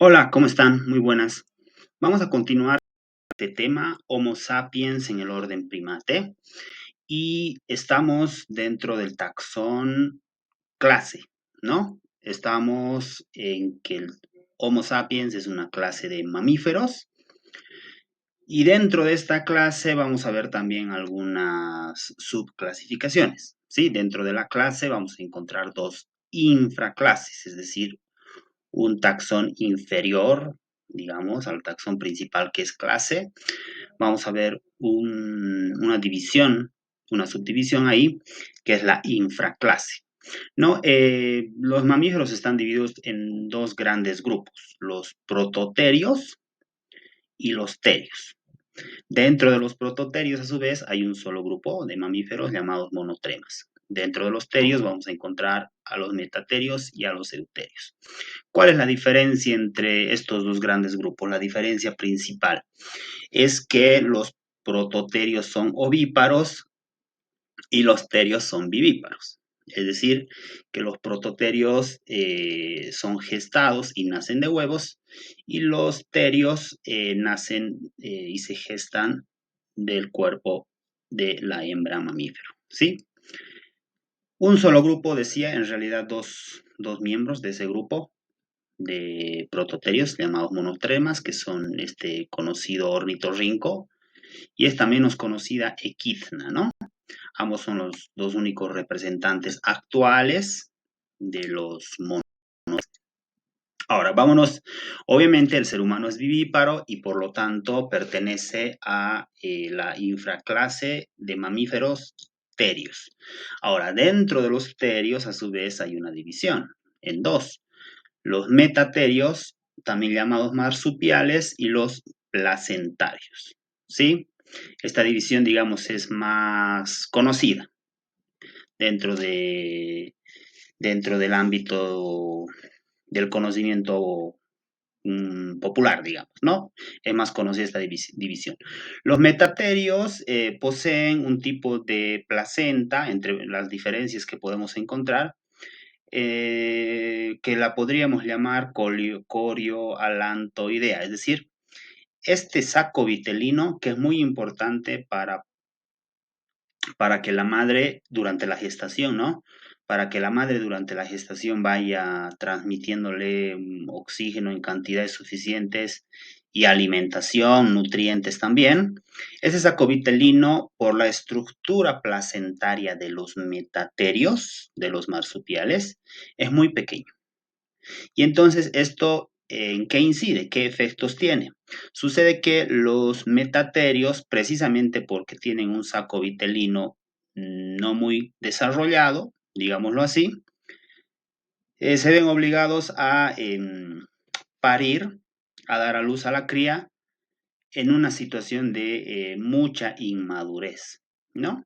Hola, ¿cómo están? Muy buenas. Vamos a continuar este tema Homo sapiens en el orden primate y estamos dentro del taxón clase, ¿no? Estamos en que el Homo sapiens es una clase de mamíferos y dentro de esta clase vamos a ver también algunas subclasificaciones, ¿sí? Dentro de la clase vamos a encontrar dos infraclases, es decir, un taxón inferior, digamos, al taxón principal que es clase. Vamos a ver una división, una subdivisión ahí, que es la infraclase. ¿No? Los mamíferos están divididos en dos grandes grupos, los prototerios y los terios. Dentro de los prototerios, a su vez, hay un solo grupo de mamíferos llamados monotremas. Dentro de los terios vamos a encontrar a los metaterios y a los euterios. ¿Cuál es la diferencia entre estos dos grandes grupos? La diferencia principal es que los prototerios son ovíparos y los terios son vivíparos. Es decir, que los prototerios son gestados y nacen de huevos y los terios nacen y se gestan del cuerpo de la hembra mamífero. ¿Sí? Un solo grupo, decía, en realidad dos miembros de ese grupo de prototerios llamados monotremas, que son este conocido ornitorrinco, y esta menos conocida equidna, ¿no? Ambos son los dos únicos representantes actuales de los monos. Ahora, vámonos. Obviamente el ser humano es vivíparo y por lo tanto pertenece a la infraclase de mamíferos terios. Ahora, dentro de los terios, a su vez, hay una división en dos. Los metaterios, también llamados marsupiales, y los placentarios. ¿Sí? Esta división, digamos, es más conocida dentro, de, dentro del ámbito del conocimiento popular, digamos, ¿no? Es más conocida esta división. Los metaterios poseen un tipo de placenta, entre las diferencias que podemos encontrar, que la podríamos llamar corioalantoidea, es decir, este saco vitelino que es muy importante para que la madre durante la gestación, ¿no? Para que la madre durante la gestación vaya transmitiéndole oxígeno en cantidades suficientes y alimentación, nutrientes también. Ese saco vitelino, por la estructura placentaria de los metaterios, de los marsupiales, es muy pequeño. Y entonces esto, ¿en qué incide? ¿Qué efectos tiene? Sucede que los metaterios, precisamente porque tienen un saco vitelino no muy desarrollado, digámoslo así, se ven obligados a parir, a dar a luz a la cría en una situación de mucha inmadurez, ¿no?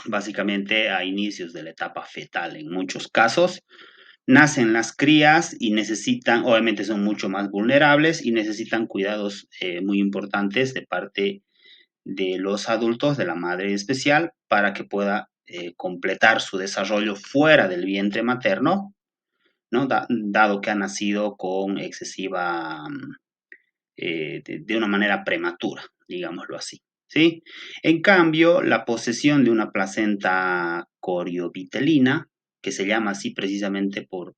Básicamente a inicios de la etapa fetal en muchos casos. Nacen las crías y necesitan, obviamente son mucho más vulnerables y necesitan cuidados muy importantes de parte de los adultos, de la madre en especial, para que pueda completar su desarrollo fuera del vientre materno, ¿no? Dado que ha nacido con excesiva, de una manera prematura, digámoslo así. ¿Sí? En cambio, la posesión de una placenta coriovitelina, que se llama así precisamente por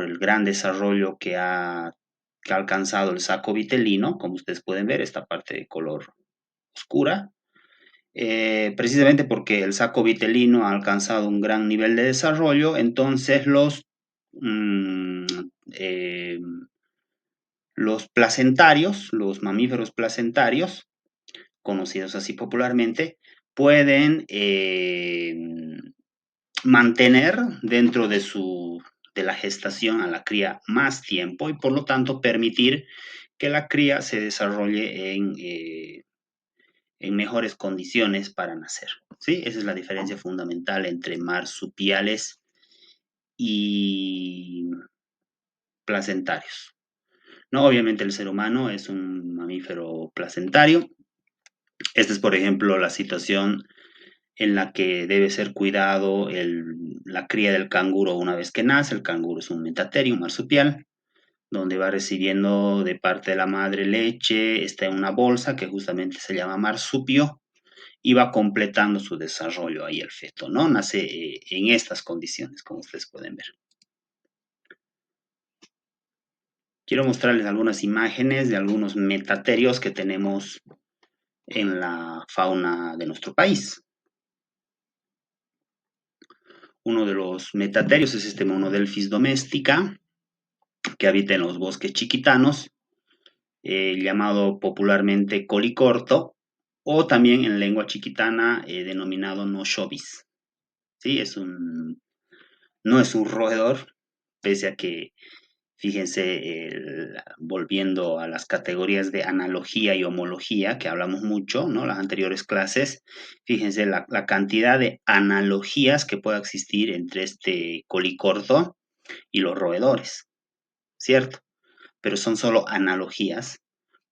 el gran desarrollo que ha alcanzado el saco vitelino, como ustedes pueden ver, esta parte de color oscura, precisamente porque el saco vitelino ha alcanzado un gran nivel de desarrollo, entonces mm, eh, los placentarios, los mamíferos placentarios, conocidos así popularmente, pueden mantener dentro de la gestación a la cría más tiempo y por lo tanto permitir que la cría se desarrolle en mejores condiciones para nacer. ¿Sí? Esa es la diferencia fundamental entre marsupiales y placentarios. No, obviamente el ser humano es un mamífero placentario. Esta es, por ejemplo, la situación en la que debe ser cuidado la cría del canguro una vez que nace. El canguro es un metaterio, un marsupial. donde va recibiendo de parte de la madre leche, está en una bolsa que justamente se llama marsupio, y va completando su desarrollo ahí el feto, ¿no? Nace en estas condiciones, como ustedes pueden ver. Quiero mostrarles algunas imágenes de algunos metaterios que tenemos en la fauna de nuestro país. Uno de los metaterios es este monodelphis domestica, que habita en los bosques chiquitanos, llamado popularmente colicorto, o también en lengua chiquitana denominado noshovis. ¿Sí? No es un roedor, pese a que, fíjense, volviendo a las categorías de analogía y homología, que hablamos mucho, ¿no? Las anteriores clases, fíjense la cantidad de analogías que pueda existir entre este colicorto y los roedores, ¿cierto? Pero son solo analogías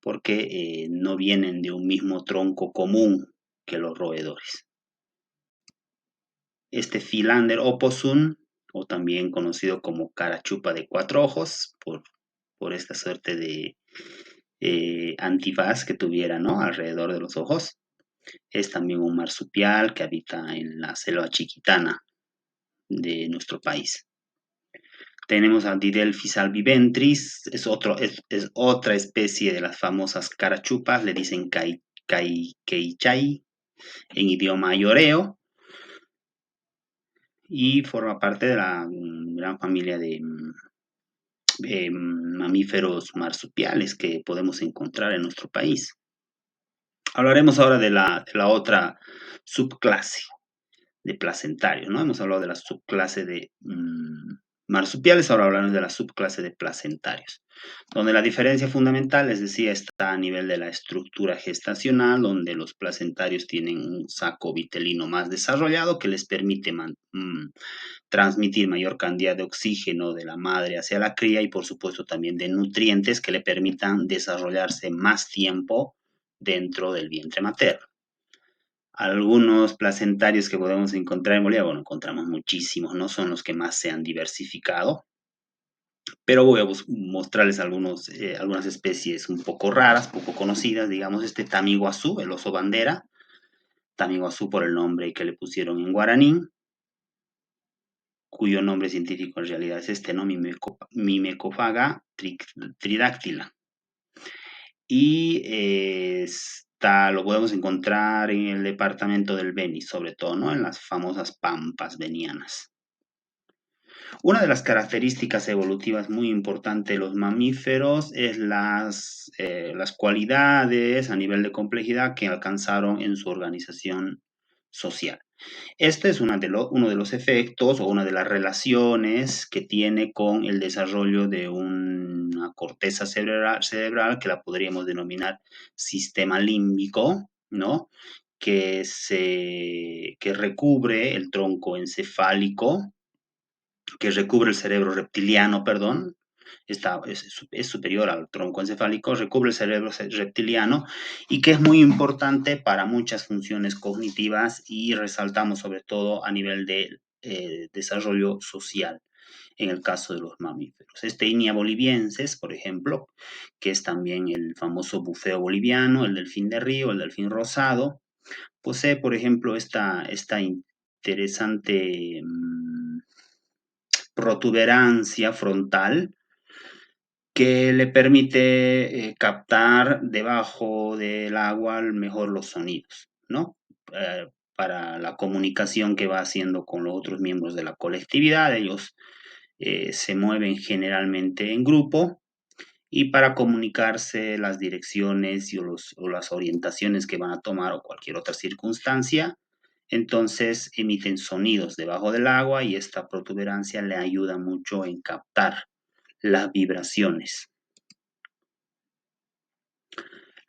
porque no vienen de un mismo tronco común que los roedores. Este Philander opossum, o también conocido como carachupa de cuatro ojos, por esta suerte de antifaz que tuviera, ¿no? Alrededor de los ojos. Es también un marsupial que habita en la selva chiquitana de nuestro país. Tenemos a Didelphis albiventris, es otra especie de las famosas carachupas, le dicen keichay en idioma ayoreo, y forma parte de la gran familia de mamíferos marsupiales que podemos encontrar en nuestro país. Hablaremos ahora de la otra subclase de placentarios, ¿no? Hemos hablado de la subclase de marsupiales, ahora hablamos de la subclase de placentarios, donde la diferencia fundamental, les decía, está a nivel de la estructura gestacional, donde los placentarios tienen un saco vitelino más desarrollado que les permite transmitir mayor cantidad de oxígeno de la madre hacia la cría y por supuesto también de nutrientes que le permitan desarrollarse más tiempo dentro del vientre materno. Algunos placentarios que podemos encontrar en Bolivia, bueno, encontramos muchísimos, no son los que más se han diversificado, pero voy a mostrarles algunas especies un poco raras, poco conocidas, digamos este tamiguazú, el oso bandera, tamiguazú por el nombre que le pusieron en guaraní, cuyo nombre científico en realidad es este, ¿no? Mimecophaga tridáctila. Y lo podemos encontrar en el departamento del Beni, sobre todo, ¿no? En las famosas pampas benianas. Una de las características evolutivas muy importantes de los mamíferos es las cualidades a nivel de complejidad que alcanzaron en su organización social. Este es uno de los efectos o una de las relaciones que tiene con el desarrollo de una corteza cerebral que la podríamos denominar sistema límbico, ¿no? Que recubre el tronco encefálico, que recubre el cerebro reptiliano, perdón, es superior al tronco encefálico, recubre el cerebro reptiliano y que es muy importante para muchas funciones cognitivas y resaltamos sobre todo a nivel de desarrollo social en el caso de los mamíferos. Este Inia boliviensis, por ejemplo, que es también el famoso bufeo boliviano, el delfín de río, el delfín rosado, posee, por ejemplo, esta interesante protuberancia frontal que le permite captar debajo del agua mejor los sonidos, ¿no? Para la comunicación que va haciendo con los otros miembros de la colectividad, ellos se mueven generalmente en grupo y para comunicarse las direcciones o las orientaciones que van a tomar o cualquier otra circunstancia, entonces emiten sonidos debajo del agua y esta protuberancia le ayuda mucho en captar las vibraciones.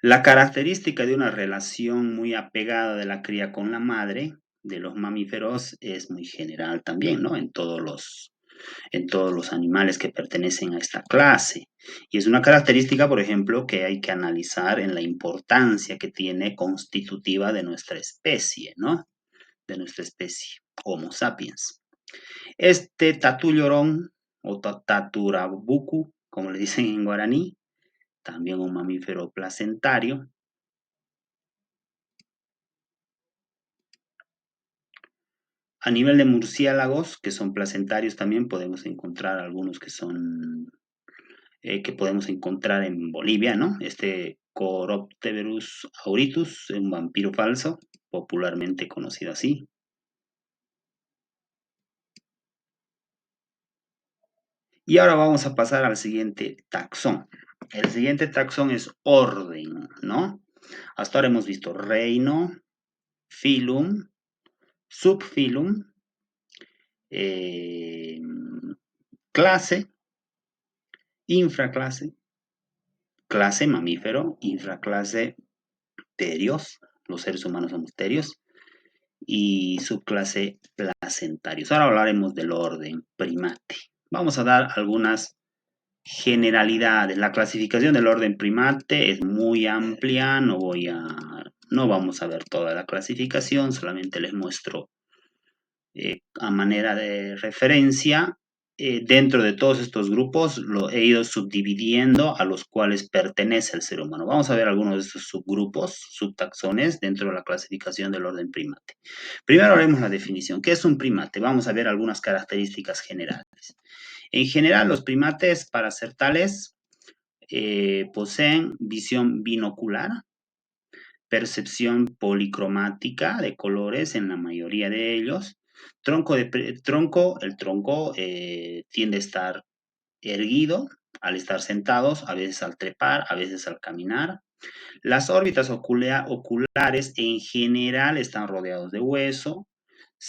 La característica de una relación muy apegada de la cría con la madre de los mamíferos es muy general también, ¿no? En todos los animales que pertenecen a esta clase. Y es una característica, por ejemplo, que hay que analizar en la importancia que tiene constitutiva de nuestra especie, ¿no? De nuestra especie, Homo sapiens. Este tatu llorón o taturabuku como le dicen en guaraní, también un mamífero placentario. A nivel de murciélagos, que son placentarios también, podemos encontrar algunos que podemos encontrar en Bolivia, ¿no? Este Coropterus auritus, un vampiro falso, popularmente conocido así. Y ahora vamos a pasar al siguiente taxón. El siguiente taxón es orden, ¿no? Hasta ahora hemos visto reino, filum, subfilum, eh, clase, infraclase, clase mamífero, infraclase terios, los seres humanos somos terios, y subclase placentarios. Ahora hablaremos del orden primate. Vamos a dar algunas generalidades. La clasificación del orden primate es muy amplia, no vamos a ver toda la clasificación, solamente les muestro a manera de referencia. Dentro de todos estos grupos lo he ido subdividiendo a los cuales pertenece el ser humano. Vamos a ver algunos de estos subgrupos, subtaxones dentro de la clasificación del orden primate. Primero haremos la definición. ¿Qué es un primate? Vamos a ver algunas características generales. En general, los primates, para ser tales, poseen visión binocular, percepción policromática de colores en la mayoría de ellos. El tronco tiende a estar erguido al estar sentados, a veces al trepar, a veces al caminar. Las órbitas oculares en general están rodeados de hueso,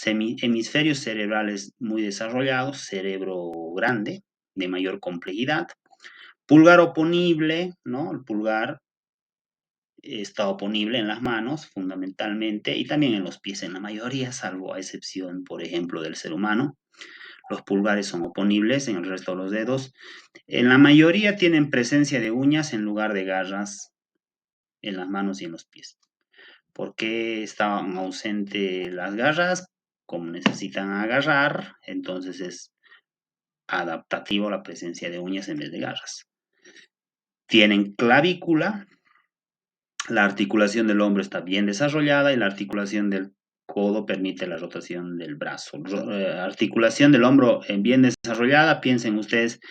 hemisferios cerebrales muy desarrollados, cerebro grande, de mayor complejidad, pulgar oponible, ¿no? El pulgar está oponible en las manos, fundamentalmente, y también en los pies en la mayoría, salvo a excepción, por ejemplo, del ser humano. Los pulgares son oponibles en el resto de los dedos. En la mayoría tienen presencia de uñas en lugar de garras en las manos y en los pies. ¿Por qué estaban ausentes las garras? Como necesitan agarrar, entonces es adaptativo la presencia de uñas en vez de garras. Tienen clavícula, la articulación del hombro está bien desarrollada y la articulación del codo permite la rotación del brazo. Articulación del hombro bien desarrollada, piensen ustedes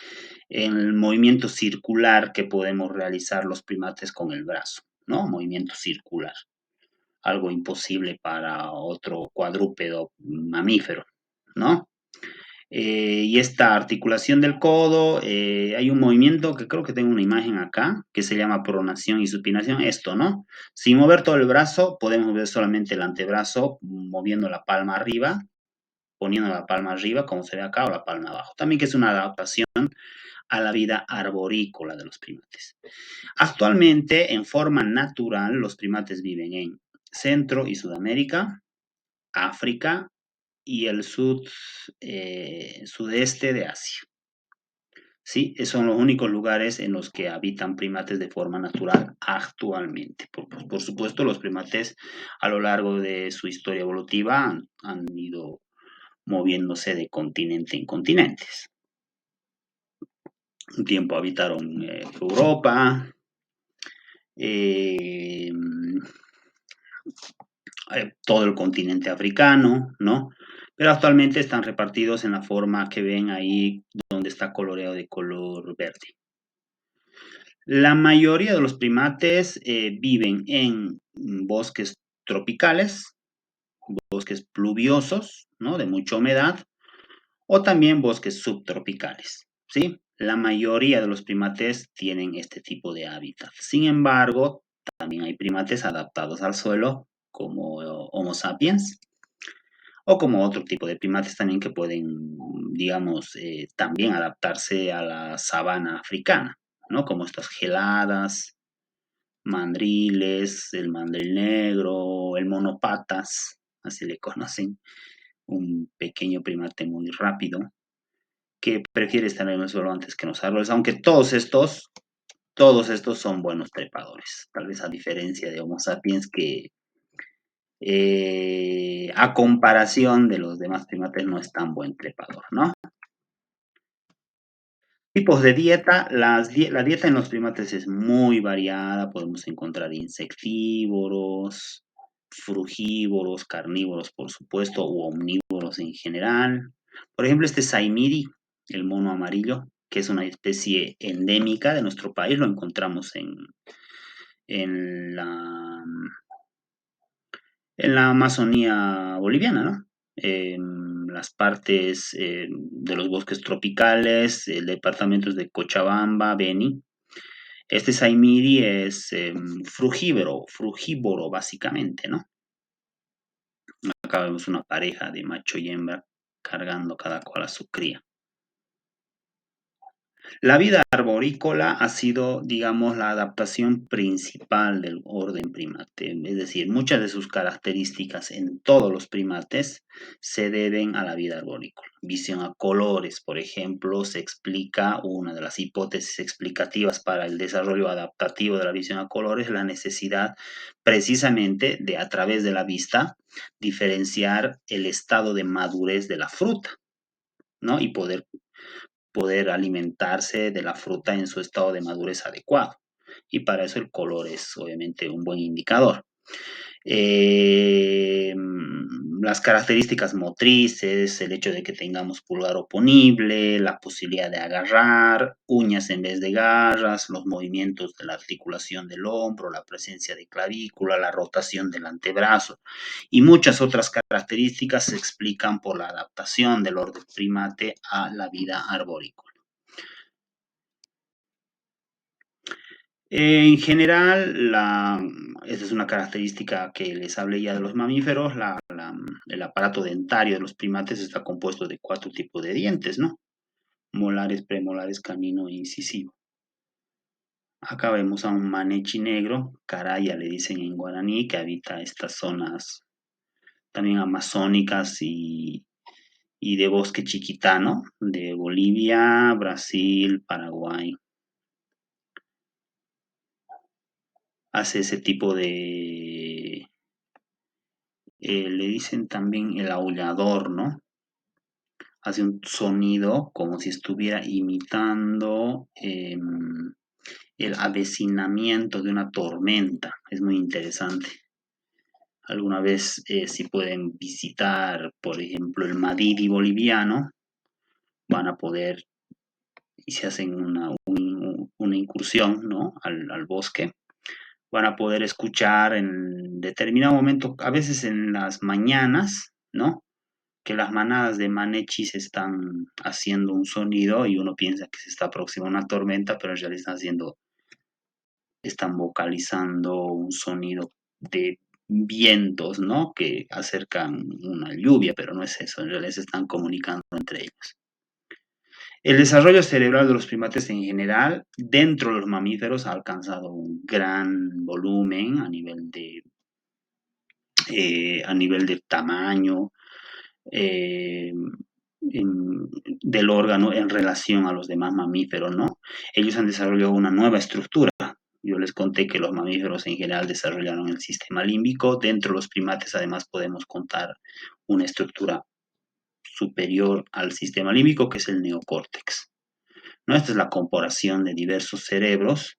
en el movimiento circular que podemos realizar los primates con el brazo, ¿no? Movimiento circular, algo imposible para otro cuadrúpedo mamífero, ¿no? Y esta articulación del codo, hay un movimiento que creo que tengo una imagen acá, que se llama pronación y supinación, esto, ¿no? Sin mover todo el brazo, podemos ver solamente el antebrazo moviendo la palma arriba, poniendo la palma arriba, como se ve acá, o la palma abajo. También que es una adaptación a la vida arborícola de los primates. Actualmente, en forma natural, los primates viven en Centro y Sudamérica, África y el sudeste de Asia. Sí, son los únicos lugares en los que habitan primates de forma natural actualmente. Por supuesto, los primates a lo largo de su historia evolutiva han ido moviéndose de continente en continentes. Un tiempo habitaron Europa, eh, todo el continente africano, ¿no? Pero actualmente están repartidos en la forma que ven ahí, donde está coloreado de color verde. La mayoría de los primates viven en bosques tropicales, bosques pluviosos, ¿no? De mucha humedad, o también bosques subtropicales, ¿sí? La mayoría de los primates tienen este tipo de hábitat. Sin embargo, también hay primates adaptados al suelo, como Homo sapiens, o como otro tipo de primates también que pueden, digamos, también adaptarse a la sabana africana, ¿no? Como estas geladas, mandriles, el mandril negro, el monopatas, así le conocen, un pequeño primate muy rápido que prefiere estar en el suelo antes que en los árboles, aunque todos estos son buenos trepadores, tal vez a diferencia de Homo sapiens que a comparación de los demás primates no es tan buen trepador, ¿no? Tipos de dieta, la dieta en los primates es muy variada, podemos encontrar insectívoros, frugívoros, carnívoros, por supuesto, u omnívoros en general. Por ejemplo, este saimiri, el mono amarillo, que es una especie endémica de nuestro país, lo encontramos en la Amazonía boliviana, ¿no? Las partes de los bosques tropicales, departamentos de Cochabamba, Beni. Este Saimiri es frugívoro básicamente, ¿no? Acá vemos una pareja de macho y hembra cargando cada cual a su cría. La vida arborícola ha sido, digamos, la adaptación principal del orden primate, es decir, muchas de sus características en todos los primates se deben a la vida arborícola. Visión a colores, por ejemplo, se explica, una de las hipótesis explicativas para el desarrollo adaptativo de la visión a colores, la necesidad precisamente de, a través de la vista, diferenciar el estado de madurez de la fruta, ¿no? Y poder alimentarse de la fruta en su estado de madurez adecuado. Y para eso el color es obviamente un buen indicador. Las características motrices, el hecho de que tengamos pulgar oponible, la posibilidad de agarrar, uñas en vez de garras, los movimientos de la articulación del hombro, la presencia de clavícula, la rotación del antebrazo y muchas otras características se explican por la adaptación del orden primate a la vida arborícola. En general, esa es una característica que les hablé ya de los mamíferos, el aparato dentario de los primates está compuesto de 4 tipos de dientes, ¿no? Molares, premolares, canino e incisivo. Acá vemos a un manechi negro, caraya le dicen en guaraní, que habita estas zonas también amazónicas y de bosque chiquitano, de Bolivia, Brasil, Paraguay. Hace ese tipo de, le dicen también el aullador, ¿no? Hace un sonido como si estuviera imitando el avecinamiento de una tormenta. Es muy interesante. Alguna vez, si pueden visitar, por ejemplo, el Madidi boliviano, van a poder, y se hacen una incursión, ¿no? al bosque, van a poder escuchar en determinado momento, a veces en las mañanas, ¿no? Que las manadas de manechis están haciendo un sonido y uno piensa que se está aproximando una tormenta, pero en realidad están vocalizando un sonido de vientos, ¿no? Que acercan una lluvia, pero no es eso, en realidad se están comunicando entre ellos. El desarrollo cerebral de los primates en general, dentro de los mamíferos, ha alcanzado un gran volumen a nivel de tamaño, eh, del órgano en relación a los demás mamíferos, ¿no? Ellos han desarrollado una nueva estructura. Yo les conté que los mamíferos en general desarrollaron el sistema límbico. Dentro de los primates, además, podemos contar una estructura superior al sistema límbico, que es el neocórtex, ¿no? Esta es la comparación de diversos cerebros.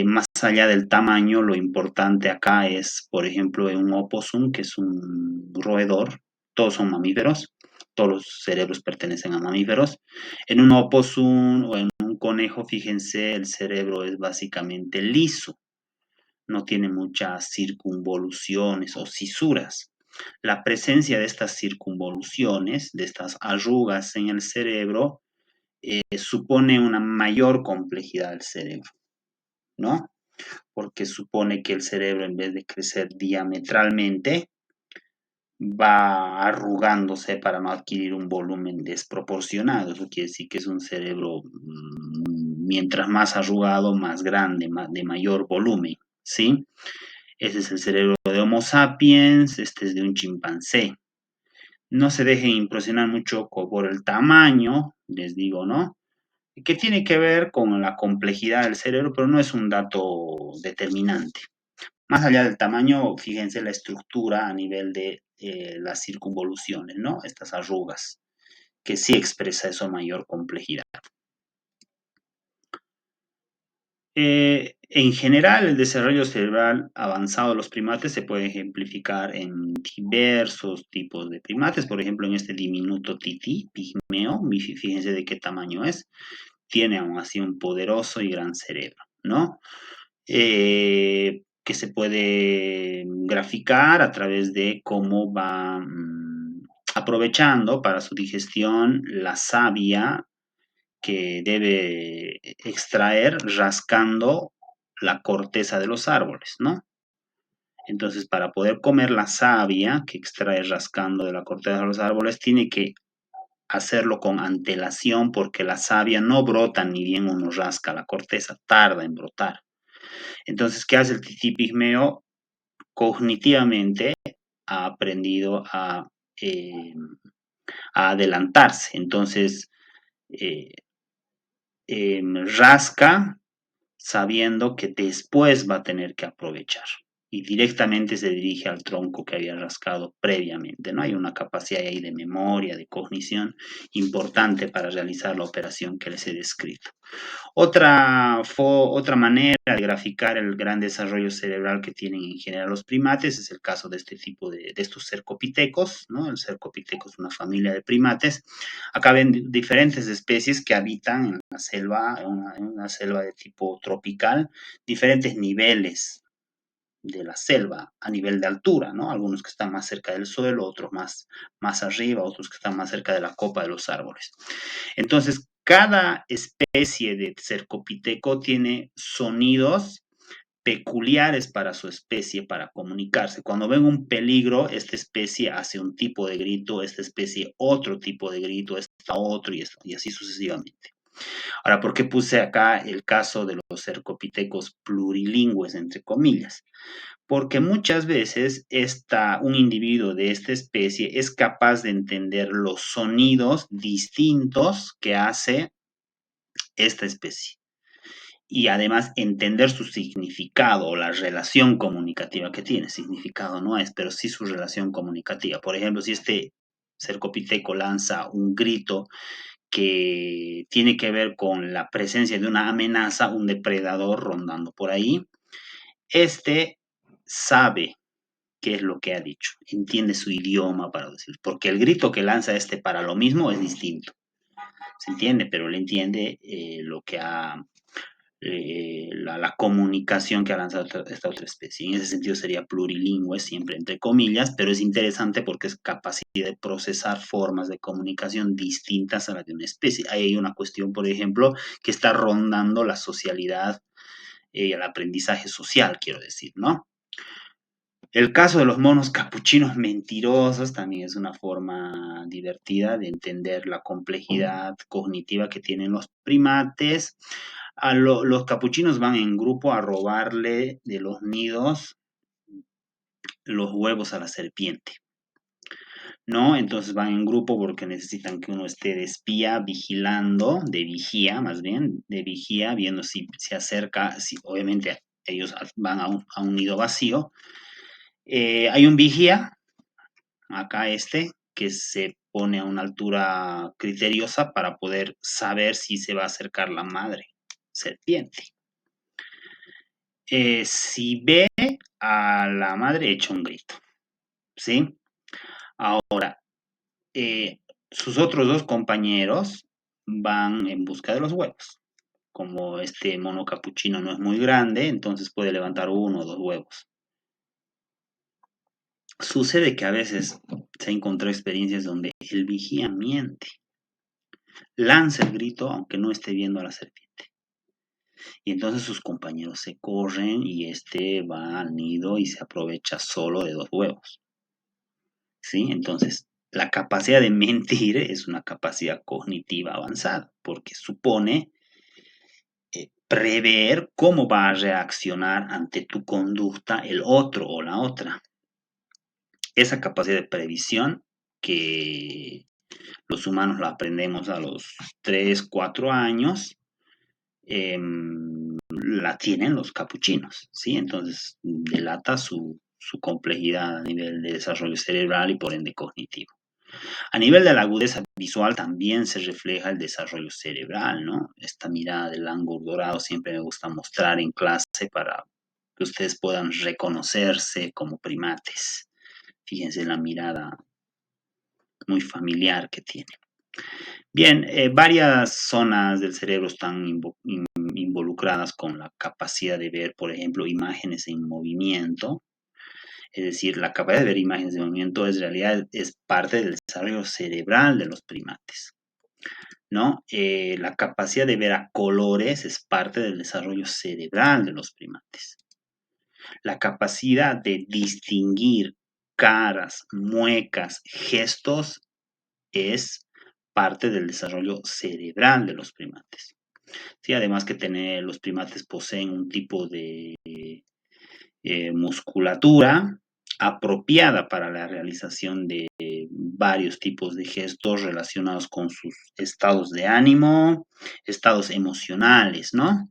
Más allá del tamaño, lo importante acá es, por ejemplo, en un oposum, que es un roedor, todos son mamíferos, todos los cerebros pertenecen a mamíferos. En un oposum o en un conejo, fíjense, el cerebro es básicamente liso, no tiene muchas circunvoluciones o cisuras. La presencia de estas circunvoluciones, de estas arrugas en el cerebro, supone una mayor complejidad del cerebro, ¿no? Porque supone que el cerebro, en vez de crecer diametralmente, va arrugándose para no adquirir un volumen desproporcionado. Eso quiere decir que es un cerebro, mientras más arrugado, más grande, de mayor volumen, ¿sí? Ese es el cerebro de Homo sapiens, este es de un chimpancé. No se dejen impresionar mucho por el tamaño, les digo, ¿no? Que tiene que ver con la complejidad del cerebro, pero no es un dato determinante. Más allá del tamaño, fíjense la estructura a nivel de las circunvoluciones, ¿no? Estas arrugas, que sí expresa eso mayor complejidad. En general, el desarrollo cerebral avanzado de los primates se puede ejemplificar en diversos tipos de primates. Por ejemplo, en este diminuto tití, pigmeo, fíjense de qué tamaño es, tiene aún así un poderoso y gran cerebro, ¿no? Que se puede graficar a través de cómo va aprovechando para su digestión la savia que debe extraer rascando la corteza de los árboles, ¿no? Entonces, para poder comer la savia que extrae rascando de la corteza de los árboles, tiene que hacerlo con antelación porque la savia no brota ni bien uno rasca la corteza, tarda en brotar. Entonces, ¿qué hace el tití pigmeo? Cognitivamente ha aprendido eh, a adelantarse. Entonces, eh, rasca sabiendo que después va a tener que aprovechar y directamente se dirige al tronco que había rascado previamente, ¿no? Hay una capacidad ahí de memoria, de cognición importante para realizar la operación que les he descrito. Otra manera de graficar el gran desarrollo cerebral que tienen en general los primates es el caso de este tipo de estos cercopitecos, ¿no? El cercopitheco es una familia de primates. Acá ven diferentes especies que habitan en la selva, en una selva de tipo tropical, diferentes niveles de la selva a nivel de altura, ¿no? Algunos que están más cerca del suelo, otros más arriba, otros que están más cerca de la copa de los árboles. Entonces, cada especie de cercopiteco tiene sonidos peculiares para su especie para comunicarse. Cuando ven un peligro, esta especie hace un tipo de grito, esta especie otro tipo de grito, esta otro y así sucesivamente. Ahora, ¿por qué puse acá el caso de los cercopitecos plurilingües, entre comillas? Porque muchas veces un individuo de esta especie es capaz de entender los sonidos distintos que hace esta especie y además entender su significado o la relación comunicativa que tiene. Significado no es, pero sí su relación comunicativa. Por ejemplo, si este cercopiteco lanza un grito que tiene que ver con la presencia de una amenaza, un depredador rondando por ahí, este sabe qué es lo que ha dicho, entiende su idioma para decir, porque el grito que lanza este para lo mismo es distinto, se entiende, pero él entiende lo que ha, la comunicación que ha lanzado esta otra especie. En ese sentido sería plurilingüe, siempre entre comillas, pero es interesante porque es capacidad de procesar formas de comunicación distintas a las de una especie. Ahí hay una cuestión, por ejemplo, que está rondando la socialidad y el aprendizaje social, quiero decir, ¿no? El caso de los monos capuchinos mentirosos también es una forma divertida de entender la complejidad cognitiva que tienen los primates. Los capuchinos van en grupo a robarle de los nidos los huevos a la serpiente, ¿no? Entonces van en grupo porque necesitan que uno esté de espía, vigilando, de vigía más bien, de vigía, viendo si se acerca, si obviamente ellos van a un nido vacío. Hay un vigía, acá que se pone a una altura criteriosa para poder saber si se va a acercar la madre serpiente. Si ve a la madre, echa un grito, ¿sí? Ahora, eh, sus otros dos compañeros van en busca de los huevos. Como este mono capuchino no es muy grande, entonces puede levantar uno o dos huevos. Sucede que a veces se encontrado experiencias donde el vigía miente, lanza el grito aunque no esté viendo a la serpiente. Y entonces sus compañeros se corren y este va al nido y se aprovecha solo de dos huevos. ¿Sí? Entonces, la capacidad de mentir es una capacidad cognitiva avanzada, porque supone prever cómo va a reaccionar ante tu conducta el otro o la otra. Esa capacidad de previsión que los humanos la aprendemos a los 3 4 años, la tienen los capuchinos, ¿sí? Entonces, delata su complejidad a nivel de desarrollo cerebral y por ende cognitivo. A nivel de la agudeza visual también se refleja el desarrollo cerebral, ¿no? Esta mirada del ángulo dorado siempre me gusta mostrar en clase para que ustedes puedan reconocerse como primates. Fíjense la mirada muy familiar que tiene. Bien, varias zonas del cerebro están involucradas con la capacidad de ver, por ejemplo, imágenes en movimiento. Es decir, la capacidad de ver imágenes de movimiento en realidad es parte del desarrollo cerebral de los primates, ¿no? La capacidad de ver a colores es parte del desarrollo cerebral de los primates. La capacidad de distinguir caras, muecas, gestos es parte del desarrollo cerebral de los primates. Sí, además que los primates poseen un tipo de musculatura apropiada para la realización de varios tipos de gestos relacionados con sus estados de ánimo, estados emocionales, ¿no?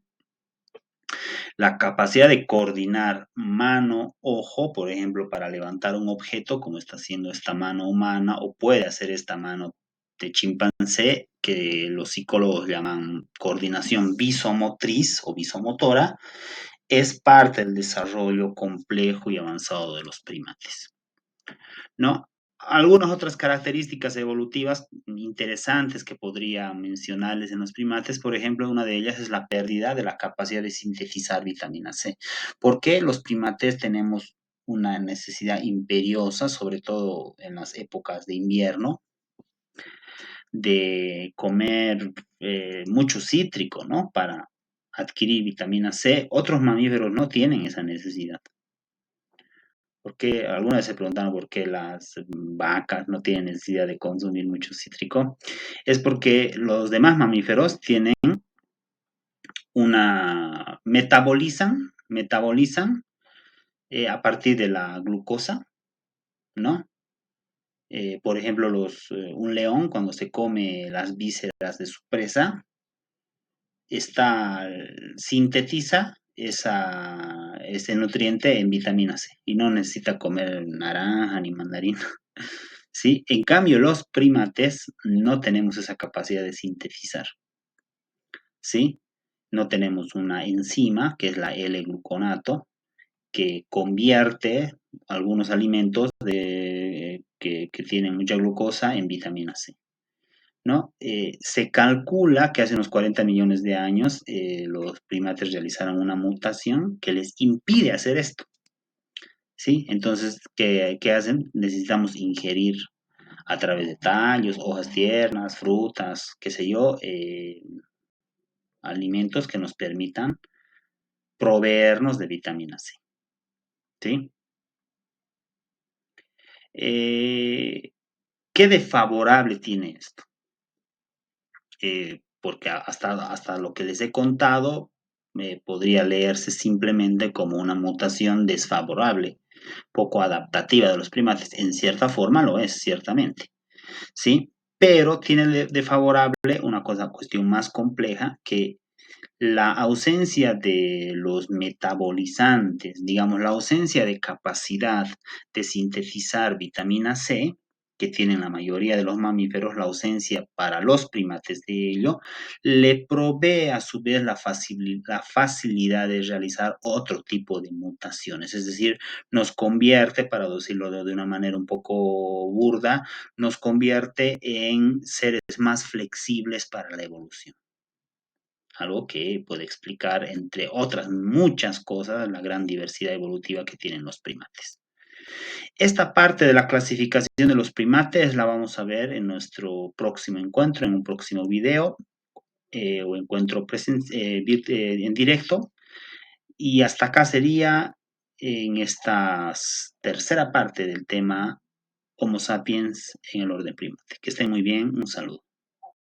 La capacidad de coordinar mano-ojo, por ejemplo, para levantar un objeto, como está haciendo esta mano humana, o puede hacer esta mano de chimpancé, que los psicólogos llaman coordinación visomotriz o visomotora, es parte del desarrollo complejo y avanzado de los primates, ¿no? Algunas otras características evolutivas interesantes que podría mencionarles en los primates, por ejemplo, una de ellas es la pérdida de la capacidad de sintetizar vitamina C. ¿Por qué los primates tenemos una necesidad imperiosa, sobre todo en las épocas de invierno, de comer mucho cítrico, ¿no? Para adquirir vitamina C? Otros mamíferos no tienen esa necesidad. ¿Por qué? Algunas vez se preguntaron por qué las vacas no tienen necesidad de consumir mucho cítrico. Es porque los demás mamíferos tienen metabolizan a partir de la glucosa, ¿no? Por ejemplo, un león cuando se come las vísceras de su presa, sintetiza ese nutriente en vitamina C y no necesita comer naranja ni mandarina. ¿Sí? En cambio, los primates no tenemos esa capacidad de sintetizar, ¿sí? No tenemos una enzima, que es la L-gluconato, que convierte algunos alimentos que tienen mucha glucosa en vitamina C, ¿no? Se calcula que hace unos 40 millones de años los primates realizaron una mutación que les impide hacer esto, ¿sí? Entonces, ¿qué hacen? Necesitamos ingerir a través de tallos, hojas tiernas, frutas, qué sé yo, alimentos que nos permitan proveernos de vitamina C, ¿sí? Eh, ¿Qué de favorable tiene esto? Porque hasta lo que les he contado podría leerse simplemente como una mutación desfavorable, poco adaptativa de los primates. En cierta forma lo es, ciertamente, ¿sí? Pero tiene de favorable una cuestión más compleja, que la ausencia de los metabolizantes, digamos, la ausencia de capacidad de sintetizar vitamina C, que tienen la mayoría de los mamíferos, la ausencia para los primates de ello, le provee a su vez la facilidad de realizar otro tipo de mutaciones. Es decir, nos convierte, para decirlo de una manera un poco burda, nos convierte en seres más flexibles para la evolución. Algo que puede explicar, entre otras muchas cosas, la gran diversidad evolutiva que tienen los primates. Esta parte de la clasificación de los primates la vamos a ver en nuestro próximo encuentro, en un próximo video o encuentro en directo. Y hasta acá sería en esta tercera parte del tema Homo sapiens en el orden primate. Que estén muy bien, un saludo.